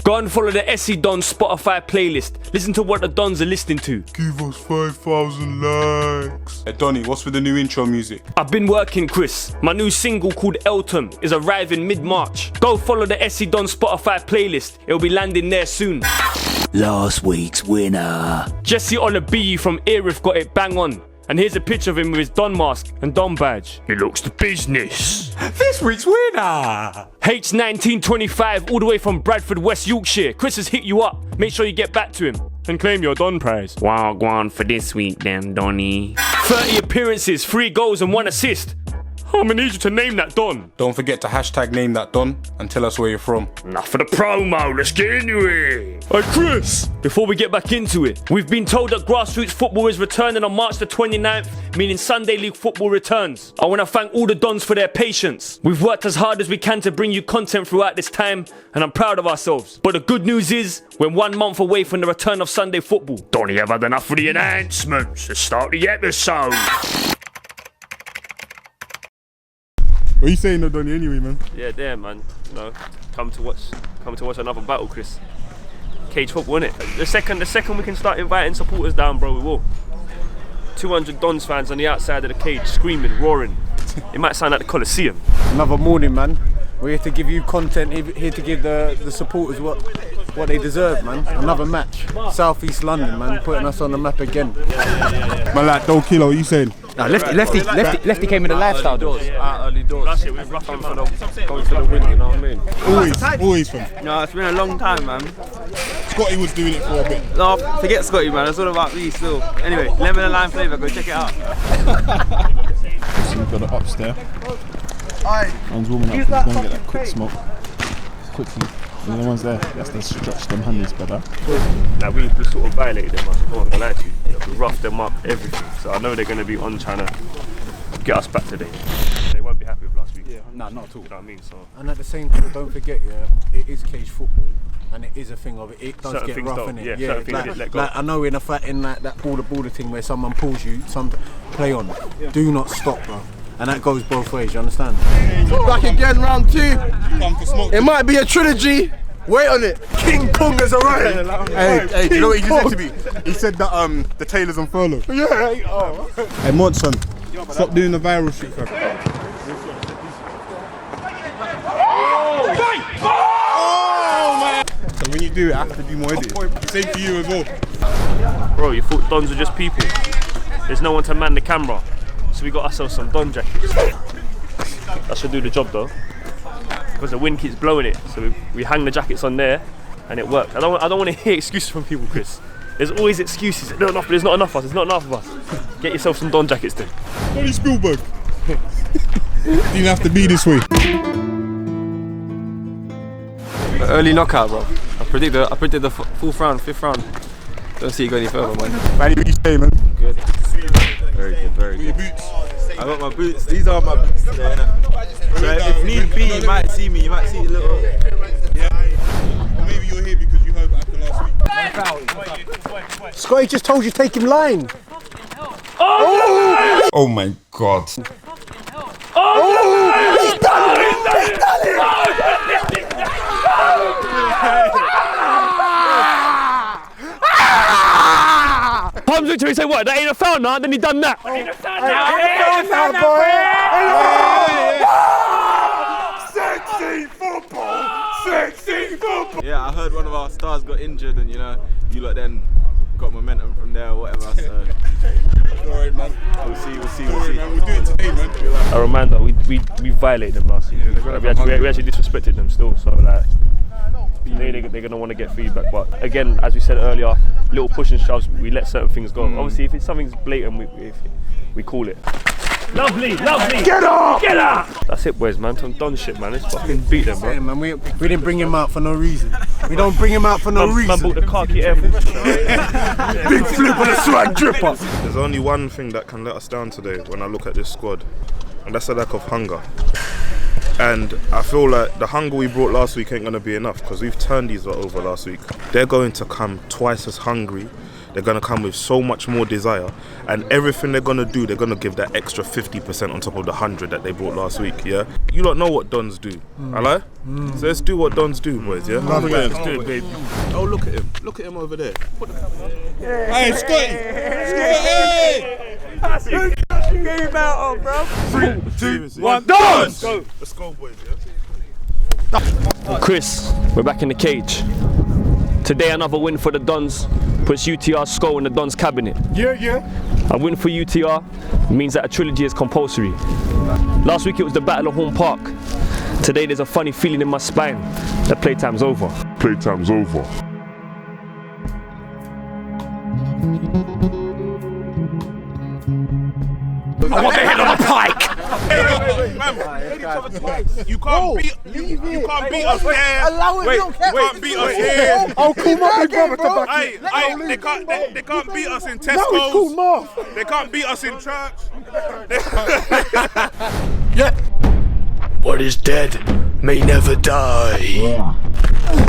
Go and follow the DÖNS Spotify playlist. Listen to what the Dons are listening to. Give us 5,000 likes. Hey Donny, what's with the new intro music? I've been working, Chris. My new single called Elton is arriving mid-March. Go follow the DÖNS Spotify playlist. It'll be landing there soon. Last week's winner. Jesse Olabiyi from Erith got it bang on. And here's a picture of him with his Don mask and Don badge. He looks the business. This week's winner. H1925 all the way from Bradford, West Yorkshire. Chris has hit you up. Make sure you get back to him and claim your Don prize. Wow, go on for this week then, Donny. 30 appearances, 3 goals and 1 assist. I'm gonna need you to name that Don. Don't forget to hashtag name that Don and tell us where you're from. Enough for the promo, let's get into it. Hey Chris, before we get back into it, we've been told that grassroots football is returning on March the 29th, meaning Sunday League football returns. I want to thank all the Dons for their patience. We've worked as hard as we can to bring you content throughout this time, and I'm proud of ourselves. But the good news is, we're 1 month away from the return of Sunday football. Donny, have had enough of the announcements. Let's start the episode. What are you saying though, Donny, anyway, man? Yeah, there, man. You know, come to watch another battle, Chris. Cage football, innit? The second we can start inviting supporters down, bro, we will. 200 Dons fans on the outside of the cage, screaming, roaring. It might sound like the Coliseum. Another morning, man. We're here to give you content, here to give the supporters what they deserve, man. Another match. South East London, man, putting us on the map again. Man, like, don't kill her, what are you saying? Nah, Lefty came with a lifestyle, though. Early doors. Last year we roughed him for going for the win, you know what I mean? Always, fam. No, it's been a long time, man. Scotty was doing it for a bit. No, forget Scotty, man. It's all about me still. Anyway, lemon and lime flavour, go check it out. So we've got it upstairs. One's warming up, he's going to get that quick smoke. Quickly. And the other one's there, that's to stretch them handies better. Like we sort of violated them, I'm not gonna lie to you. We roughed them up, everything. So I know they're going to be on trying to get us back today. They won't be happy with last week. Yeah, nah, not at all. You know what I mean? So. And at the same time, don't forget, yeah, it is cage football. And it is a thing of it. It does Certain get things rough, don't. innit? Yeah, certain things get let go. Like I know in a fighting like that border thing where someone pulls you, play on. Do not stop, bro. And that goes both ways, you understand? Back again, round 2. Come for smoke. It might be a trilogy. Wait on it. King Kong has arrived. Hey, you know what he just said to me? He said that the tailor's on furlough. Yeah. Hey, Monson, stop doing the viral shit, fam. So when you do it, I have to do more editing. Same for you as well. Bro, you thought Dons were just people. There's no one to man the camera. So we got ourselves some Don jackets. That should do the job though. Because the wind keeps blowing it. So we hang the jackets on there and it works. I don't want to hear excuses from people, Chris. There's always excuses. There's not enough of us. There's not enough of us. Get yourself some Don jackets then. Tony Spielberg. Didn't have to be this way. Early knockout, bro. I predicted the 4th round, 5th round. Don't see it go any further, man. Manny, what you say, man? Good. Very good, very good. Boots. I got my boots. These are my boots today, innit? So if need be, you might see me. You might see a little. Yeah. Or maybe you're here because you heard what happened last week. Scotty just told you to take him line. Oh my God. He's done it! He's done it! Tom's victory say what? That ain't a foul now, then he done that. Ain't a foul, boy! Sexy football. Yeah, I heard one of our stars got injured, and you lot then got momentum from there or whatever. So Alright, man. we'll see. Man, we'll do it today, man. A reminder, we violated them last week. We actually disrespected them still. So like, they're gonna want to get feedback. But again, as we said earlier, little push and shoves. We let certain things go. Obviously, if it's something's blatant, we call it. Lovely. Get up! That's it, boys, man. Some done shit, man. Let's fucking beat them, bro. Yeah, man, we didn't bring him out for no reason. We don't bring him out for no reason. Man bought the khaki Air Force. Big flip on a swag dripper. There's only one thing that can let us down today when I look at this squad, and that's a lack of hunger. And I feel like the hunger we brought last week ain't going to be enough because we've turned these lot over last week. They're going to come twice as hungry. they're going to come with so much more desire, and everything they're going to do, they're going to give that extra 50% on top of the 100 that they brought last week, yeah? You don't know what Dons do, I lie? So let's do what Dons do, boys, yeah? Let's do it, baby. Oh, look at him over there. Hey, Scotty! Game out, bro. 3, 2, 1, Dons! Let's go, boys, yeah? Chris, we're back in the cage. Today another win for the Dons puts UTR's skull in the Dons cabinet. Yeah. A win for UTR means that a trilogy is compulsory. Last week it was the Battle of Horn Park. Today there's a funny feeling in my spine that playtime's over. Playtime's over. I want the head on a pike! You can't beat us here. Allow it, You can't beat us here. I'll call my big brother to back Hey, they can't beat us in No, it's called Tesco's. Marv. They can't beat us in church. What is dead may never die.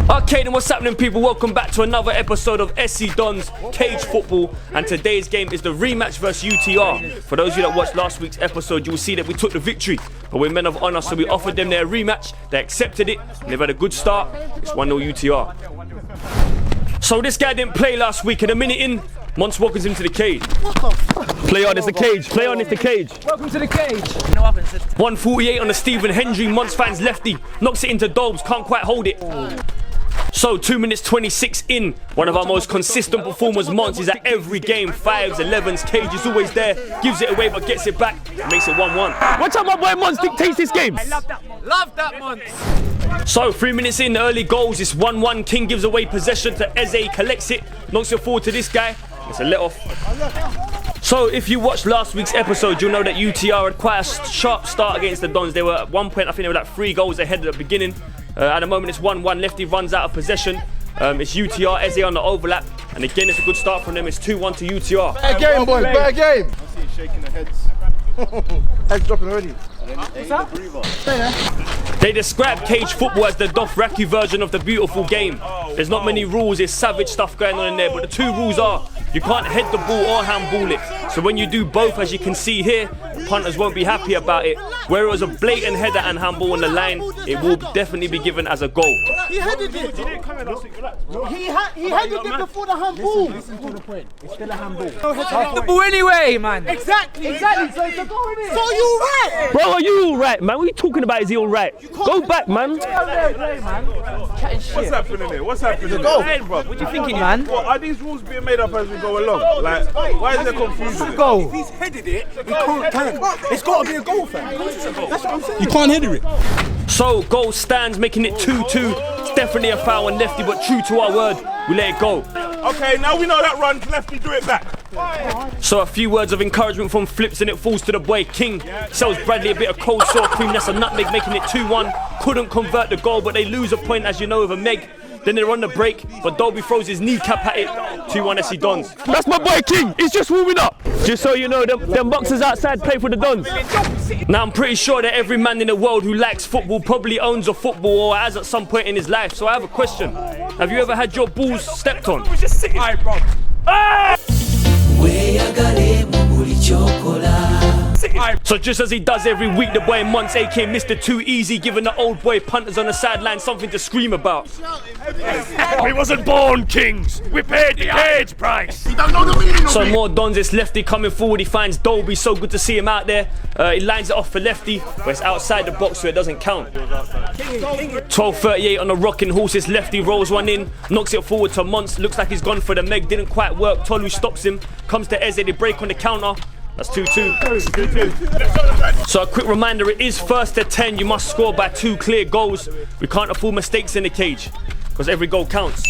Okay, then what's happening, people? Welcome back to another episode of SC Dons Cage Football, and today's game is the rematch versus UTR. For those of you that watched last week's episode, you will see that we took the victory, but we're men of honour, so we offered them their rematch. They accepted it, and they've had a good start. It's 1-0 UTR. So this guy didn't play last week, and a minute in, Mons welcomes him to the cage. Play on, it's the cage. Play on, it's the cage. Welcome to the cage. 148 on the Stephen Hendry. Mons finds lefty, knocks it into Dobes, can't quite hold it. So 2 minutes 26 in, one of our most consistent performers, Mons, is at every game, 5s, 11s, cage is always there, gives it away but gets it back, and makes it 1-1. Watch out, my boy Mons dictates this game. Love that Mons. So 3 minutes in, early goals, it's 1-1, King gives away possession to Eze, collects it, knocks it forward to this guy, it's a let off. So if you watched last week's episode, you'll know that UTR had quite a sharp start against the Dons. They were at one point, I think they were like 3 goals ahead at the beginning. At the moment it's 1-1, lefty runs out of possession. It's UTR, Eze on the overlap, and again it's a good start from them. It's 2-1 to UTR. Bad game, boys, bad game. I see you shaking the heads. Heads dropping already. They describe cage football as the Dothraki version of the beautiful game. There's not many rules, there's savage stuff going on in there, but the 2 rules are you can't head the ball or handball it. So when you do both, as you can see here, the punters won't be happy about it. Whereas a blatant header and handball on the line, it will definitely be given as a goal. He headed it. He headed it before the handball. Listen to the point. It's still a handball. The ball anyway, man. Exactly. So it's a goal, innit? So you right. Bro, are you alright, man? What are you talking about? Is he alright? Go back, man. Chatting shit. What's happening here? What's happening? What you thinking, man? What, are these rules being made up as we go along? Like, why is there confusion? Goal. If he's headed it, he can't turn. It's got to be a goal, fam. That's what I'm saying. You can't header it. So goal stands, making it 2-2. It's definitely a foul on lefty, but true to our word, we let it go. Okay, now we know that run, lefty, do it back. So a few words of encouragement from Flips, and it falls to the boy King. Sells Bradley a bit of cold sore cream, that's a nutmeg, making it 2-1. Couldn't convert the goal, but they lose a point, as you know, with a Meg. Then they're on the break, but Dolby throws his kneecap at it. 2-1 SC Dons. That's my boy King, he's just warming up. Just so you know, them boxers outside play for the Dons. Now I'm pretty sure that every man in the world who likes football probably owns a football or has at some point in his life. So I have a question. Have you ever had your balls stepped on? We're just sitting. Alright, bro. So just as he does every week, the boy Mons, aka Mr. Too Easy, giving the old boy punters on the sideline something to scream about. We wasn't born kings. We paid the cage price. So more Dons, it's lefty coming forward. He finds Dolby, so good to see him out there. He lines it off for lefty, but it's outside the box, so it doesn't count. 12:38 on the rocking horse. It's lefty rolls one in, knocks it forward to Mons. Looks like he's gone for the Meg, didn't quite work. Tolu stops him, comes to Eze, they break on the counter. That's 2-2. So a quick reminder, it is 1st to 10. You must score by 2 clear goals. We can't afford mistakes in the cage, because every goal counts.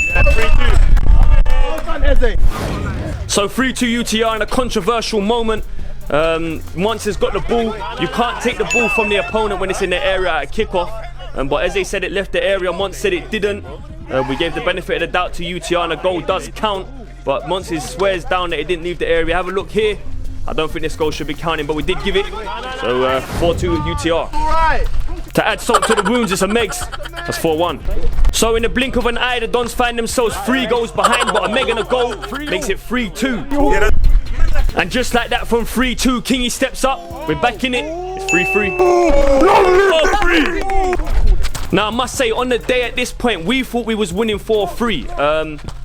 So 3-2 UTR in a controversial moment. Mons has got the ball. You can't take the ball from the opponent when it's in the area at a kickoff. But Eze said it left the area, Mons said it didn't. We gave the benefit of the doubt to UTR, and the goal does count. But Mons swears down that it didn't leave the area. Have a look here. I don't think this goal should be counting, but we did give it. So 4-2 UTR. To add salt to the wounds, it's a Megs. That's 4-1. So in the blink of an eye, the Dons find themselves 3 goals behind, but a Meg and a goal makes it 3-2. And just like that from 3-2, Kingy steps up. We're back in it. It's 3-3. Now I must say, on the day at this point, we thought we was winning 4-3,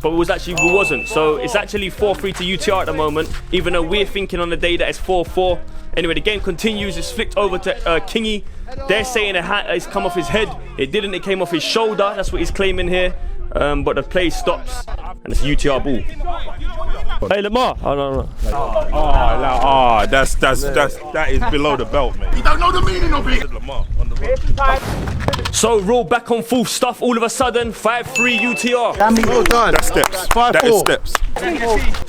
but we wasn't. So it's actually 4-3 to UTR at the moment, even though we're thinking on the day that it's 4-4. Anyway, the game continues. It's flicked over to Kingy. They're saying it's come off his head. It didn't. It came off his shoulder. That's what he's claiming here. But the play stops, and it's a UTR ball. Hey, Lamar. Oh, no. That is below the belt, mate. You don't know the meaning of it. Lamar on the road. So roll back on full stuff. All of a sudden, 5-3 UTR. Well done. That's steps. 5-4. That is steps.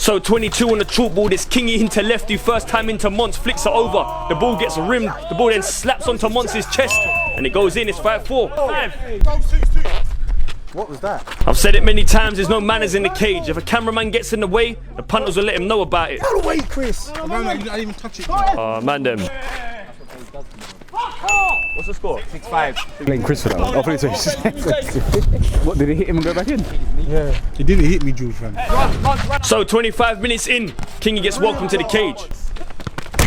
So 22 on the chalkboard. It's Kingy into lefty. First time into Mons. Flicks it over. The ball gets rimmed. The ball then slaps onto Mons' chest, and it goes in. It's 5-4. What was that? I've said it many times, there's no manners in the cage. If a cameraman gets in the way, the punters will let him know about it. Get away, Chris. No, you didn't even touch it. Man them. What's the score? 6-5. Playing Chris for that one. What, did he hit him and go back in? Yeah. He didn't hit me, Jules, fam. So 25 minutes in, Kingy gets welcomed to the cage.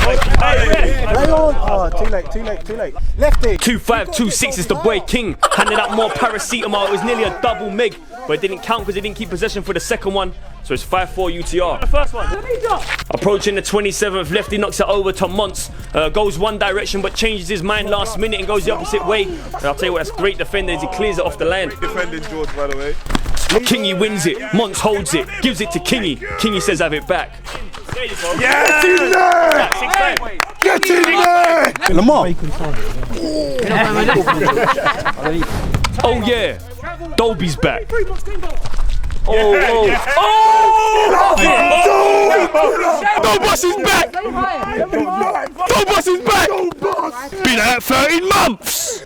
Lay on! Oh, too late. Lefty! 2-5-2-6 is the boy King. Handed out more paracetamol. It was nearly a double Meg, but it didn't count because he didn't keep possession for the second one. So it's 5-4 UTR. The first one. Approaching the 27th, lefty knocks it over to Mons. Goes one direction but changes his mind last minute and goes the opposite way. And I'll tell you what, that's great defending as he clears it off the land. Defending George, by the way. Kingy wins it. Mons holds it. Gives it to Kingy. Kingy says have it back. Get in there! Get in there! Lamar! Oh yeah, Dolby's back. Oh! Dolbus is back! Dolbus is back! Been out 13 months!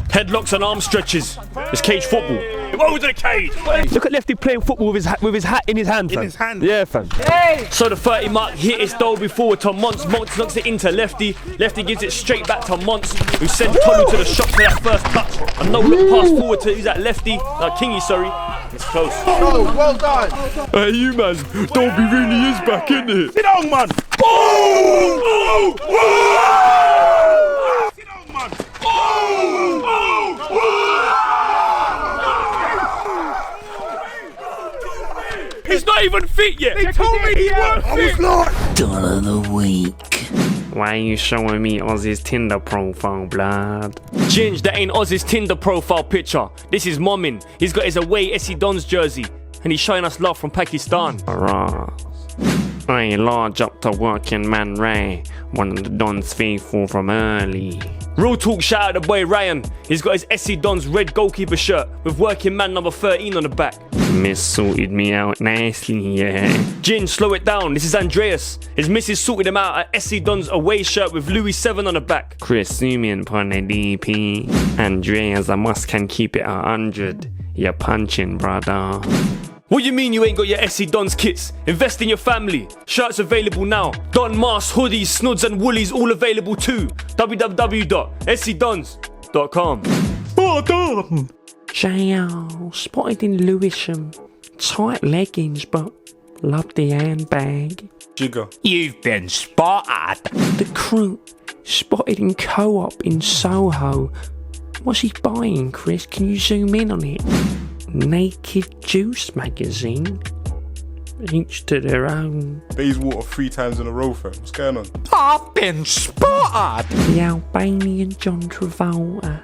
Headlocks and arm stretches. It's cage football. What was the cage? Look at Lefty playing football with his hat in his hand, fam. In his hand? Yeah, fam. Hey. So the 30 mark hit is Dolby forward to Mons. Mons knocks it into Lefty. Lefty gives it straight back to Mons, who sends Tolu to the shop for that first touch. A no-look pass forward to, who's that Lefty? Kingy, sorry. It's close. Oh, well done! Hey, you man. Dolby really is back in it. Sit down, man! Oh! Sit down, man! He's not even fit yet. They told me he weren't fit. I was not. Dollar of the week. Why are you showing me Ozzy's Tinder profile, blood? Ginge, that ain't Oz's Tinder profile picture. This is Momin. He's got his away SC Dons jersey. And he's showing us love from Pakistan. Hurrah. I lodge up to working man Ray, one of the Dons faithful from early. Real talk, shout out to boy Ryan. He's got his SC Dons red goalkeeper shirt with working man number 13 on the back. Miss sorted me out nicely, yeah. Jin, slow it down. This is Andreas. His missus sorted him out a SC Dons away shirt with Louis 7 on the back. Chris, zoom in upon the DP. Andreas, I must can keep it 100. You're punching, brother. What you mean you ain't got your SC Dons kits? Invest in your family. Shirts available now. Don masks, hoodies, snoods and woolies all available too. www.scdons.com. JL, spotted in Lewisham. Tight leggings, but love the handbag. Jigger. You've been spotted. The crew, spotted in Co-op in Soho. What's he buying, Chris? Can you zoom in on it? Naked Juice magazine. Each to their own. Bayswater 3 times in a row, fam. What's going on? I've been spotted. The Albanian John Travolta.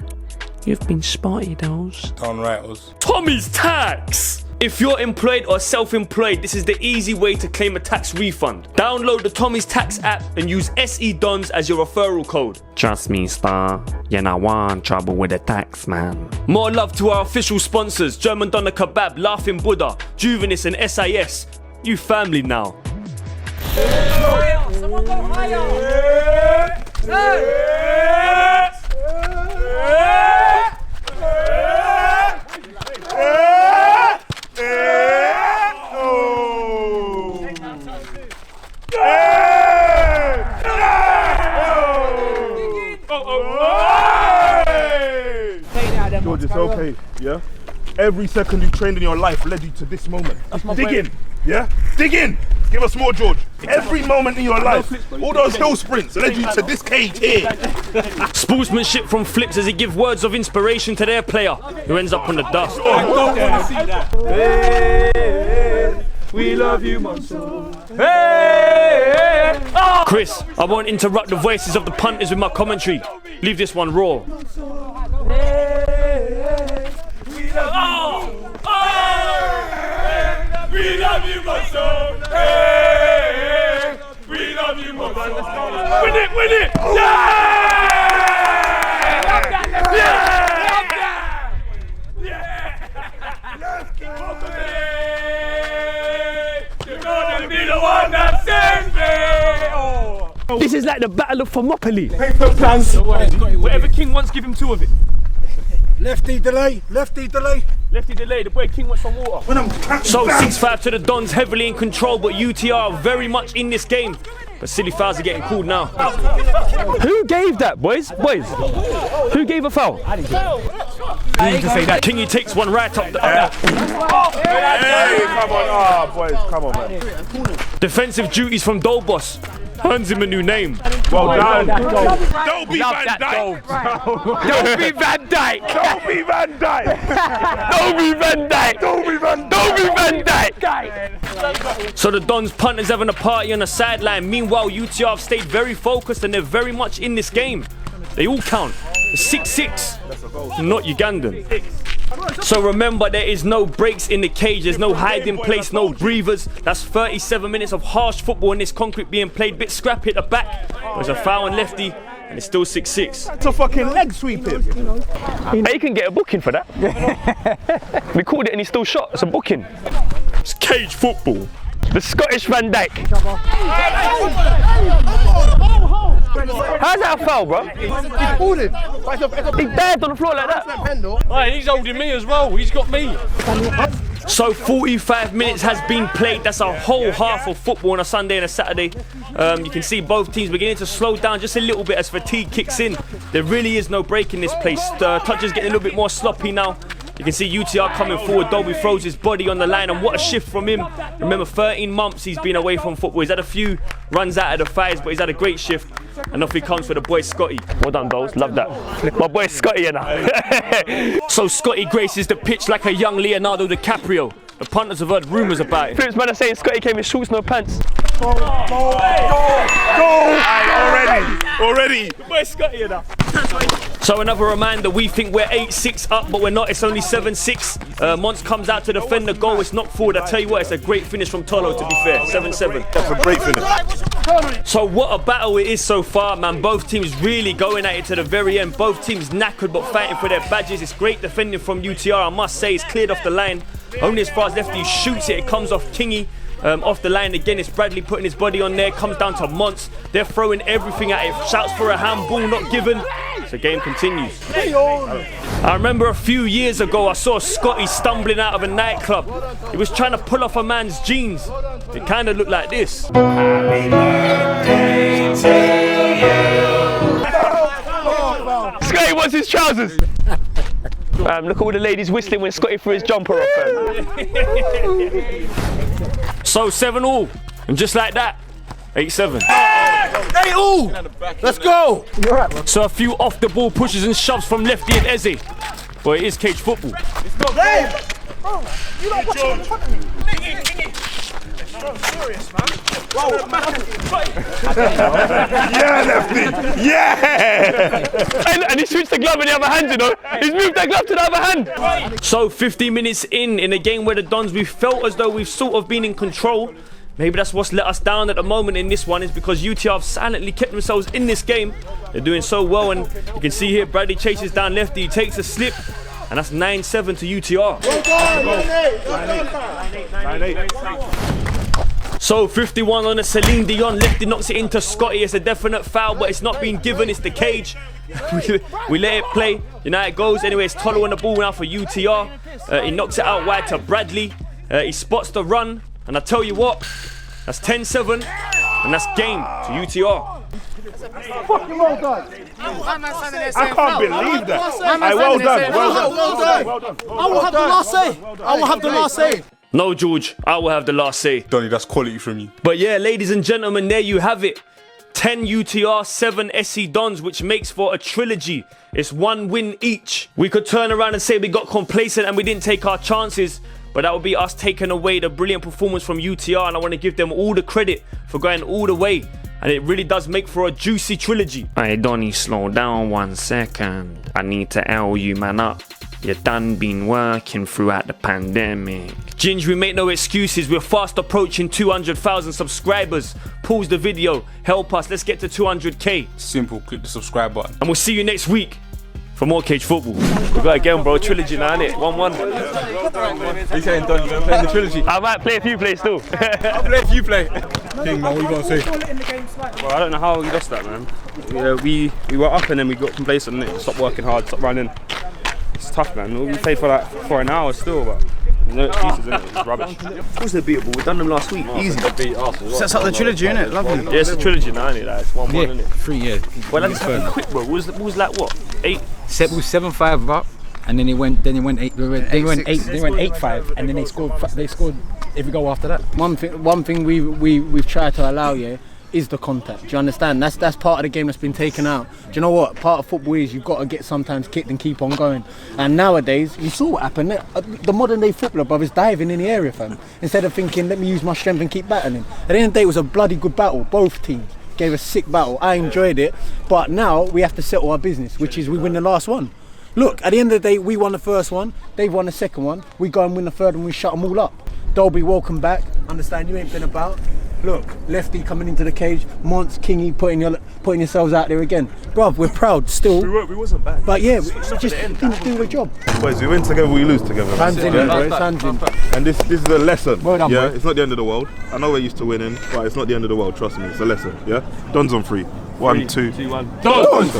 You've been spotted, Oz. Darn right, Oz. Tommy's Tax! If you're employed or self-employed, this is the easy way to claim a tax refund. Download the Tommy's Tax app and use SE Dons as your referral code. Trust me, star. You're not want trouble with the tax, man. More love to our official sponsors, German Doner Kebab, Laughing Buddha, Juvenis and SIS. You family now. Someone go higher! George, it's okay, yeah? Every second you trained in your life led you to this moment. Dig in, yeah? Dig in! Give us more, George. Every moment in your life, all those hill sprints led you to this cage here. Sportsmanship from Flips as he gives words of inspiration to their player, who ends up on the dust. I don't want to see that. Hey, we love you, Monso. Hey, oh. Chris, I won't interrupt the voices of the punters with my commentary. Leave this one raw. We love you, Monso. Hey, we love you, Monso. Win it, win it! Yeah! Yeah! Let's keep on you're gonna be the one that saves me! Oh. This is like the Battle of Thermopylae. Paper plans. Whatever King wants, give him 2 of it. Lefty delay, lefty delay. Lefty delay, the boy King wants some water. So 6-5 to the Dons, heavily in control, but UTR are very much in this game. But silly fouls are getting called now. Who gave that, boys? Who gave a foul? I didn't to say that. Kingy takes one right up the... Hey, come on, boys, come on, man. Defensive duties from Dolbos. Earns him a new name. Well done. Don't be Van Dijk. Don't be Van Dijk. Don't be Van Dijk. Don't be Van Dijk. Don't be Van Dijk. Don't be Van Dijk. So the Dons punters having a party on the sideline. Meanwhile, UTR have stayed very focused and they're very much in this game. They all count. It's 6-6. Not Ugandan. So remember, there is no breaks in the cage, there's no hiding place, no breathers. That's 37 minutes of harsh football in this concrete being played. Bit scrappy at the back. There's a foul on lefty and it's still 6-6. It's a fucking leg sweeping. He can get a booking for that. We called it and he still shot. It's a booking. It's cage football. The Scottish Van Dijk. How's that a foul, bro? He dived on the floor like that. Hey, he's holding me as well. He's got me. So 45 minutes has been played. That's a whole half of football on a Sunday and a Saturday. You can see both teams beginning to slow down just a little bit as fatigue kicks in. There really is no break in this place. Touch is getting a little bit more sloppy now. You can see UTR coming forward. Dolby throws his body on the line, and what a shift from him. Remember, 13 months he's been away from football. He's had a few runs out of the thighs, but he's had a great shift. And off he comes for the boy Scotty. Well done, Dolls. Love that. My boy Scotty, you know. So Scotty graces the pitch like a young Leonardo DiCaprio. The punters have heard rumours about it. Flips man are saying Scotty came in shorts, no pants. Go! Already! The boy Scotty, you know. So another reminder, we think we're 8-6 up, but we're not. It's only 7-6. Mons comes out to defend the goal. It's knocked forward. I tell you what, it's a great finish from Tolo, to be fair. 7-7. That's a great finish. So what a battle it is so far, man. Both teams really going at it to the very end. Both teams knackered but fighting for their badges. It's great defending from UTR. I must say, it's cleared off the line. Only as far as lefty shoots it, it comes off Kingy. Off the line again, it's Bradley putting his body on there. Comes down to Mons. They're throwing everything at it. Shouts for a handball, not given. The game continues. I remember a few years ago I saw Scotty stumbling out of a nightclub. He was trying to pull off a man's jeans. It kind of looked like this. Happy birthday to you. Scotty wants his trousers. Look at all the ladies whistling when Scotty threw his jumper off. So 7-all, and just like that, 8-7. 8-all! Let's go! So a few off the ball pushes and shoves from lefty and Eze. Well, it is cage football. It's not game! Bro, you don't watch it in front of me. I'm serious, man. Yeah, lefty! Yeah! And he switched the glove in the other hand, you know. He's moved that glove to the other hand. So 50 minutes in a game where the Dons, we felt as though we've sort of been in control. Maybe that's what's let us down at the moment in this one, is because UTR have silently kept themselves in this game. They're doing so well, and you can see here Bradley chases down lefty, he takes a slip, and that's 9-7 to UTR. 9-8. So 51 on a Celine Dion, lefty knocks it into Scotty. It's a definite foul, but it's not been given, it's the cage. we let it play, you know how it goes. Anyway, it's Tolo on the ball now for UTR. He knocks it out wide to Bradley. He spots the run, and I tell you what, that's 10-7, and that's game to UTR. Fucking well done. I can't believe that. Aye, well done. Well done. I will have the last say. I will have the last say. No, George, I will have the last say. Donny, that's quality from you. But yeah, ladies and gentlemen, there you have it. 10 UTR, 7 SC Dons, which makes for a trilogy. It's 1 win each. We could turn around and say we got complacent and we didn't take our chances, but that would be us taking away the brilliant performance from UTR, and I want to give them all the credit for going all the way. And it really does make for a juicy trilogy. Hey, Donny, slow down 1 second. I need to L you, man, up. You done been working throughout the pandemic. Ginge, we make no excuses. We're fast approaching 200,000 subscribers. Pause the video. Help us. Let's get to 200k. Simple, click the subscribe button. And we'll see you next week for more Cage Football. We got again, bro. Trilogy now, innit? 1-1. He's saying done, you're playing the trilogy. I might play a few plays still. I'll play if you play. King, man, what you got to say? Bro, I don't know how we lost that, man. We were up and then we got complacent and it stopped working hard, stopped running. It's tough, man. We played for like for an hour still, but no excuses, innit? It's rubbish. Of course they're beatable. We've done them last week. Easy. Sets up the trilogy, innit? Lovely. Yeah, it's a trilogy now, innit? Like, it's 1-1, innit? 3 years. Well, that's fucking quick, bro. What was like, what? 8? Set was 7-5 up, and then it went 8-5, and then they scored every goal after that. One thing we've tried to allow, yeah, is the contact. Do you understand? That's part of the game that's been taken out. Do you know what? Part of football is you've got to get sometimes kicked and keep on going. And nowadays, you saw what happened. The modern day footballer, brothers, diving in the area, fam. Instead of thinking, let me use my strength and keep battling. At the end of the day, it was a bloody good battle. Both teams gave a sick battle. I enjoyed it. But now we have to settle our business, which is we win the last one. Look, at the end of the day, we won the first one. They've won the second one. We go and win the third and we shut them all up. Dolby, welcome back. Understand you ain't been about. Look, Lefty coming into the cage, Mons, Kingy putting yourselves out there again. Bruv, we're proud still. We wasn't bad. But yeah, we just didn't do the job. Boys, we win together, we lose together. Hands in, boys, hands in. And this is a lesson. Well done, yeah, boy. it's not the end of the world. I know we're used to winning, but it's not the end of the world, trust me. It's a lesson, yeah? Dons on 3. 1, 2. 2-1. Dons!